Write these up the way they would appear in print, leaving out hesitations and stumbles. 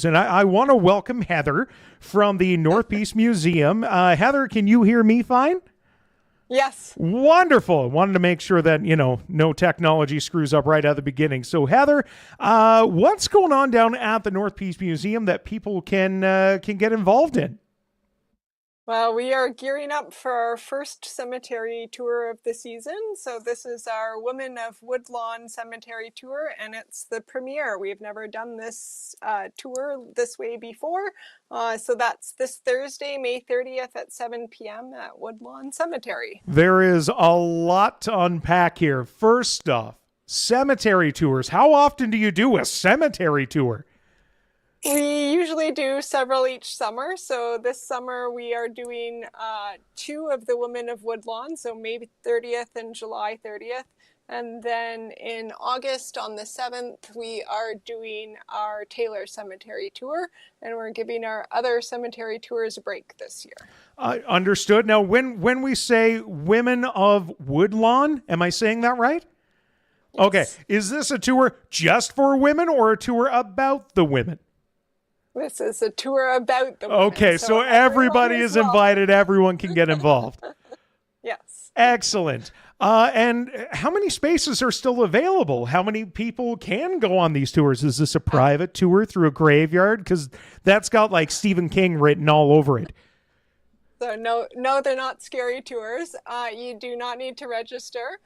Tours. And I want to welcome Heather from the North Peace Museum. Heather, can you hear me fine? Yes. Wonderful. I wanted to make sure that, no technology screws up right at the beginning. So, Heather, what's going on down at the North Peace Museum that people can get involved in? Well, we are gearing up for our first cemetery tour of the season. So this is our Women of Woodlawn Cemetery Tour, and it's the premiere. We've never done this tour this way before. So that's this Thursday, May 30th at 7 p.m. at Woodlawn Cemetery. There is a lot to unpack here. First off, cemetery tours. How often do you do a cemetery tour? We usually do several each summer. So this summer we are doing 2 of the Women of Woodlawn, so May 30th and July 30th. And then in August on the 7th, we are doing our Taylor Cemetery Tour, and we're giving our other cemetery tours a break this year. Understood. Now, when we say Women of Woodlawn, am I saying that right? Yes. Okay. Is this a tour just for women or a tour about the women? This is a tour about the women. Okay, so everybody is invited. Everyone can get involved. Yes. Excellent. And how many spaces are still available? How many people can go on these tours? Is this a private tour through a graveyard? Because that's got like Stephen King written all over it. So no, they're not scary tours. You do not need to register.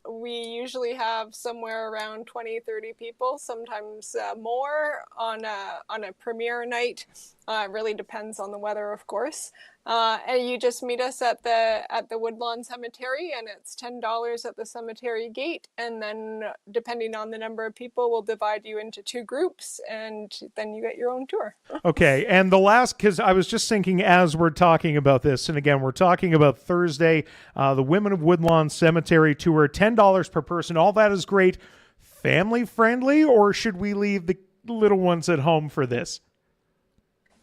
We usually have somewhere around 20-30 people, sometimes more on a premiere night. It really depends on the weather, of course. And you just meet us at the Woodlawn Cemetery, and it's $10 at the cemetery gate. And then depending on the number of people, we'll divide you into 2 groups, and then you get your own tour. Okay. And the last, because I was just thinking as we're talking about this, and again, we're talking about Thursday, the Women of Woodlawn Cemetery Tour, $10 per person. All that is great. Family friendly, or should we leave the little ones at home for this?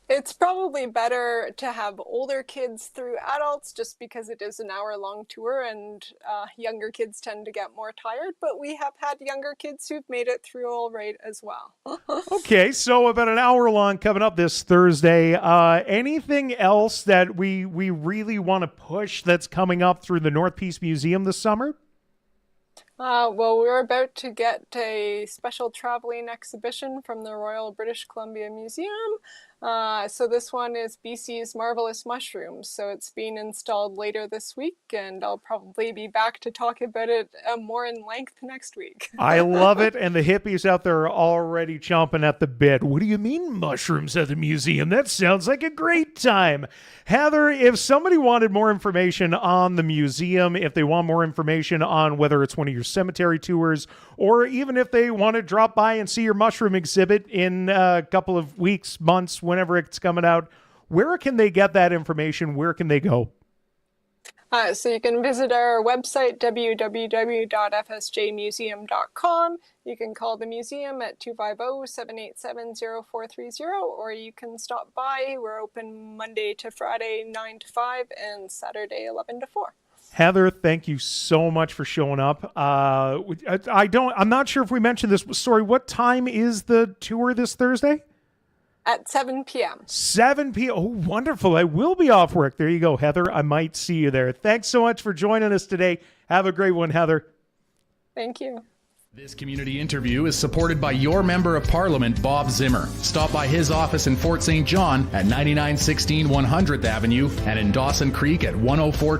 It's probably better to have older kids through adults just because it is an hour-long tour, and younger kids tend to get more tired, but we have had younger kids who've made it through all right as well. Okay, so about an hour long coming up this Thursday. Anything else that we really want to push that's coming up through the North Peace Museum this summer? Well, we're about to get a special traveling exhibition from the Royal British Columbia Museum. So this one is BC's Marvelous Mushrooms. So it's being installed later this week, and I'll probably be back to talk about it more in length next week. I love it, and the hippies out there are already chomping at the bit. What do you mean mushrooms at the museum? That sounds like a great time. Heather, if somebody wanted more information on the museum, if they want more information on whether it's one of your cemetery tours, or even if they want to drop by and see your mushroom exhibit in a couple of weeks, months, whenever it's coming out, where can they get that information? Where can they go? So you can visit our website, www.fsjmuseum.com. You can call the museum at 250-787-0430, or you can stop by. We're open Monday to Friday, 9 to 5, and Saturday, 11 to 4. Heather, thank you so much for showing up. I'm not sure if we mentioned this. Sorry, what time is the tour this Thursday? At 7 p.m. 7 p.m. Oh, wonderful. I will be off work. There you go, Heather. I might see you there. Thanks so much for joining us today. Have a great one, Heather. Thank you. This community interview is supported by your Member of Parliament, Bob Zimmer. Stop by his office in Fort St. John at 9916 100th Avenue and in Dawson Creek at 10420